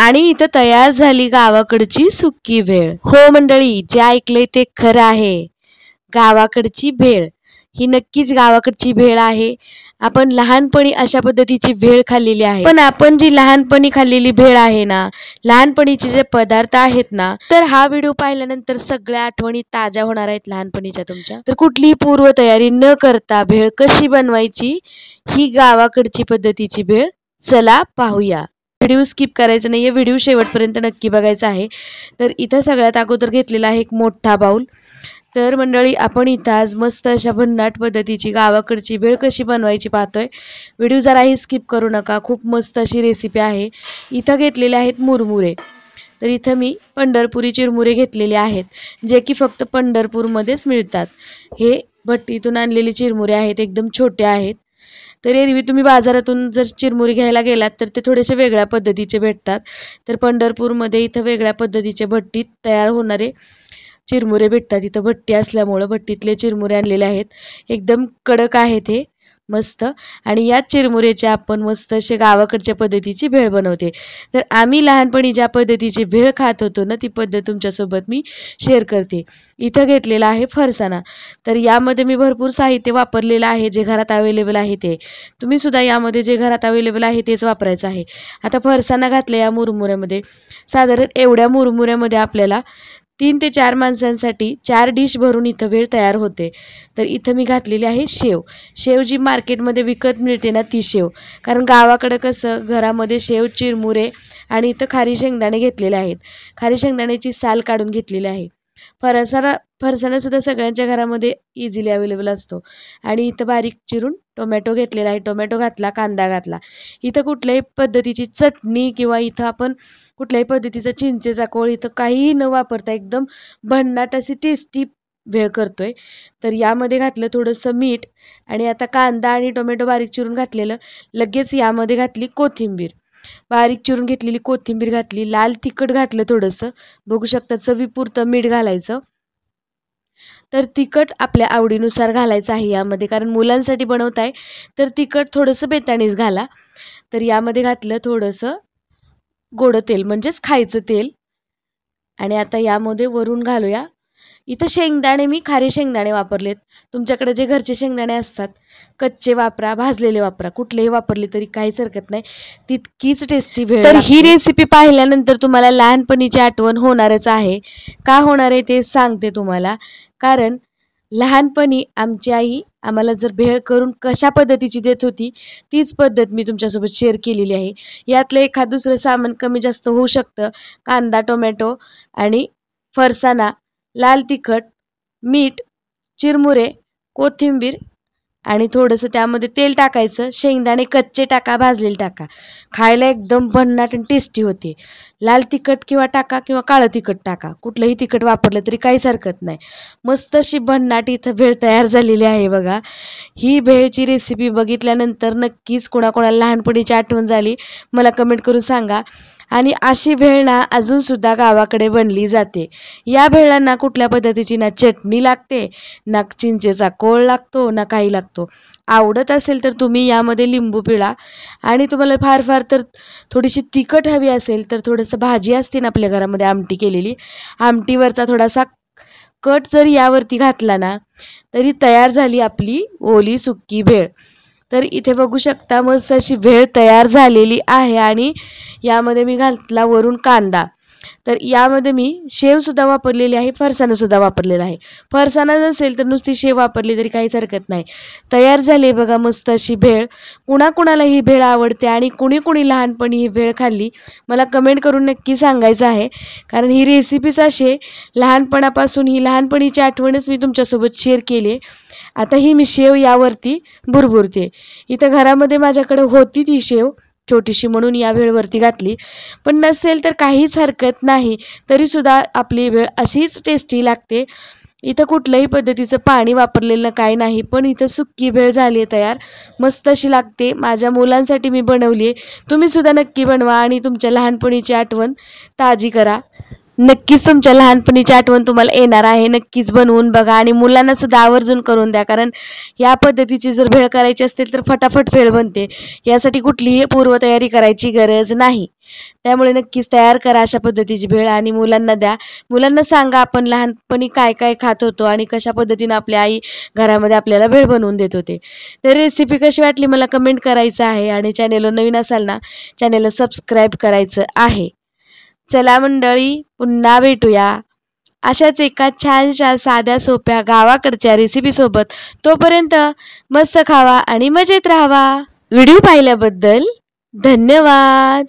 आणि इथं तयार झाली गावाकडची सुक्की भेळ। हो मंडळी, जे ऐकलंय ते खरं आहे। गावाकडची भेळ ही नक्कीच गावाकडची भेळ आहे। आपण लहानपणी अशा पद्धतीची भेळ खाल्लेली आहे, पण आपण जी लहानपणी खाल्लेली भेळ आहे ना, लहानपणीचे जे पदार्थ आहेत ना, तर हा व्हिडिओ पाहिल्यानंतर सगळ्या आठवणी ताज्या होणार आहेत लहानपणीच्या तुमच्या। तर कुठलीही पूर्वतयारी न करता भेळ कशी बनवायची, ही गावाकडची पद्धतीची भेळ चला पाहूया। व्हिडिओ स्किप करायचा नाहीये, व्हिडिओ शेवटपर्यंत नक्की बघायचा आहे। तर इथं सगळ्यात अगोदर घेतलेला आहे एक मोठा बाउल। तर मंडळी, आपण इथं आज मस्त अशा भन्नाट पद्धतीची गावाकडची भेळ कशी बनवायची पाहतोय। व्हिडिओ जराही स्किप करू नका, खूप मस्त अशी रेसिपी आहे। इथं घेतलेले आहेत मुरमुरे। तर इथं मी पंढरपुरी चिरमुरे घेतलेले आहेत, जे की फक्त पंढरपूरमध्येच मिळतात। हे भट्टीतून आणलेले चिरमुरे आहेत, एकदम छोटे आहेत। तर एरवी तुम्ही बाजारातून जर चिरमुरे घ्यायला गेलात तर ते थोडेसे वेगळ्या पद्धतीचे भेटतात। तर पंढरपूरमध्ये इथं वेगळ्या पद्धतीचे भट्टीत तयार होणारे चिरमुरे भेटतात। इथं भट्टी असल्यामुळं भट्टीतले चिरमुरे आणलेले आहेत, एकदम कडक आहेत हे मस्त। आणि याच चिरमुरेचे आपण मस्त असे गावाकडच्या पद्धतीची भेळ बनवते। तर आम्ही लहानपणी ज्या पद्धतीची भेळ खात होतो ना, ती पद्धत तुमच्यासोबत मी शेअर करते। इथं घेतलेला आहे फरसाणा। तर यामध्ये मी भरपूर साहित्य वापरलेलं आहे, जे घरात अवेलेबल आहे ते। तुम्ही सुद्धा यामध्ये जे घरात अवेलेबल आहे तेच वापरायचं आहे। आता फरसाणा घातला या मुरमुऱ्यामध्ये। साधारण एवढ्या मुरमुऱ्यामध्ये आपल्याला 3 ते 4 माणसांसाठी 4 डिश भरून इथं भेळ तयार होते। तर इथं मी घातलेली आहे शेव। शेव जी मार्केटमध्ये विकत मिळते ना, ती शेव। कारण गावाकडं कसं घरामध्ये शेव, चिरमुरे आणि इथं खारी शेंगदाणे घेतलेले आहेत। खारी शेंगदाण्याची साल काढून घेतलेली आहे। फरसाणा सुद्धा सगळ्यांच्या घरामध्ये इझिली अवेलेबल असतो। आणि इथं बारीक चिरून टोमॅटो घेतलेला आहे। टोमॅटो घातला, कांदा घातला। इथं कुठल्याही पद्धतीची चटणी किंवा इथं आपण कुठल्याही पद्धतीचा चिंचेचा कोळ इथं काहीही न वापरता एकदम भन्नाट अशी टेस्टी भेळ करतोय। तर यामध्ये घातलं थोडंसं मीठ आणि आता कांदा आणि टोमॅटो बारीक चिरून घातलेलं, लगेच यामध्ये घातली कोथिंबीर। बारीक चिरून घेतलेली कोथिंबीर घातली, लाल तिखट घातलं थोडंसं, बघू शकता चवीपुरतं मीठ घालायचं। तर तिखट आपल्या आवडीनुसार घालायचं आहे यामध्ये, कारण मुलांसाठी बनवताय तर तिखट थोडंसं बेताणीच घाला। तर यामध्ये घातलं थोडंसं गोड तेल, म्हणजेच खायचं तेल। आणि आता यामध्ये वरून घालूया, इथं शेंगदाणे मी खारे शेंगदाणे वापरलेत। तुमच्याकडे जे घरचे शेंगदाणे असतात, कच्चे वापरा, भाजलेले वापरा, कुठलेही वापरले तरी काहीच हरकत नाही, तितकीच टेस्टी भेळ लागते। तर ही रेसिपी पाहिल्यानंतर तुम्हाला लहानपणीची आठवण होणारच आहे। का होणार आहे ते सांगते तुम्हाला। कारण लहानपणी आमची आई आम्हाला जर भेळ करून कशा पद्धतीची देत होती, तीच पद्धत मी तुमच्यासोबत शेअर केलेली आहे। यातलं एखाद दुसरं सामान कमी जास्त होऊ शकतं। कांदा, टोमॅटो आणि फरसाणा, लाल तिखट, मीठ, चिरमुरे, कोथिंबीर आणि थोडंसं त्यामध्ये तेल टाकायचं। शेंगदाणे कच्चे टाका, भाजलेले टाका, खायला एकदम भन्नाट आणि टेस्टी होते। लाल तिखट किंवा टाका किंवा काळं तिखट टाका, कुठलंही तिखट वापरलं तरी काहीच हरकत नाही। मस्त अशी भन्नाट इथं भेळ तयार झालेली आहे बघा। ही भेळची रेसिपी बघितल्यानंतर नक्कीच कोणाकोणाला लहानपणीची आठवण झाली मला कमेंट करून सांगा। आणि अशी भेळ ना अजूनसुद्धा गावाकडे बनली जाते। या भेळला ना कुठल्या पद्धतीची ना चटणी लागते, ना चिंचेचा कोळ लागतो, ना काही लागतो। आवडत असेल तर तुम्ही यामध्ये लिंबू पिळा। आणि तुम्हाला फार फार तर थोडीशी तिखट हवी असेल तर थोडंसं भाजी असते ना आपल्या घरामध्ये आमटी केलेली, आमटीवरचा थोडासा कट जर यावरती घातला ना, तरी तयार झाली आपली ओली सुक्की भेळ। तर इथे बघू शकता मस्त अशी भेळ तयार झालेली आहे। आणि यामध्ये मी घातला वरून कांदा। तर यामध्ये मी शेवसुद्धा वापरलेली आहे, फरसाणासुद्धा वापरलेला आहे। फरसाणा नसेल तर नुसती शेव वापरली तरी काहीच हरकत नाही। तयार झाली बघा मस्त अशी भेळ। कुणाकुणाला ही भेळ आवडते आणि कुणी कुणी लहानपणी ही भेळ खाल्ली, मला कमेंट करून नक्की सांगायचं आहे। कारण ही रेसिपीच अशी लहानपणापासून ही लहानपणीची आठवणच मी तुमच्यासोबत शेअर केली आहे। आता ही मी शेव यावरती भुरभुरते। इथं घरामध्ये माझ्याकडे होती ती शेव छोटीशी, म्हणून या भेळवरती घातली। पण नसेल तर काहीच हरकत नाही, तरीसुद्धा आपली भेळ अशीच टेस्टी लागते। इथं कुठल्याही पद्धतीचं पाणी वापरलेलं काही नाही, पण इथं सुक्की भेळ झाली आहे तयार, मस्त अशी लागते। माझ्या मुलांसाठी मी बनवली आहे, तुम्हीसुद्धा नक्की बनवा आणि तुमच्या लहानपणीची आठवण ताजी करा। नक्कीच तुमच्या लहानपणीची आठवण तुम्हाला येणार आहे. नक्कीच बनवून बघा आणि मुलांना सुद्धा आवर्जून करून द्या. कारण या पद्धतीची जर भेळ करायची असतील तर फटाफट भेळ बनते. यासाठी कुठलीही पूर्वतयारी करायची गरज नाही. त्यामुळे नक्कीच तयार करा अशा पद्धतीची भेळ आणि मुलांना द्या. मुलांना सांगा आपण लहानपणी काय-काय खात होतो आणि कशा पद्धतीनं आपली आई घरामध्ये आपल्याला भेळ बनवून देत होते. तर रेसिपी कशी वाटली मला कमेंट करायचं आहे आणि चॅनेलवर नवीन असाल ना, चॅनेलला सबस्क्राईब करायचं आहे. चला मंडळी, पुन्हा भेटूया अशाच एका छानशा साध्या सोप्या गावाकडच्या रेसिपीसोबत. तोपर्यंत मस्त खावा आणि मजेत राहावा. व्हिडिओ पाहिल्याबद्दल धन्यवाद.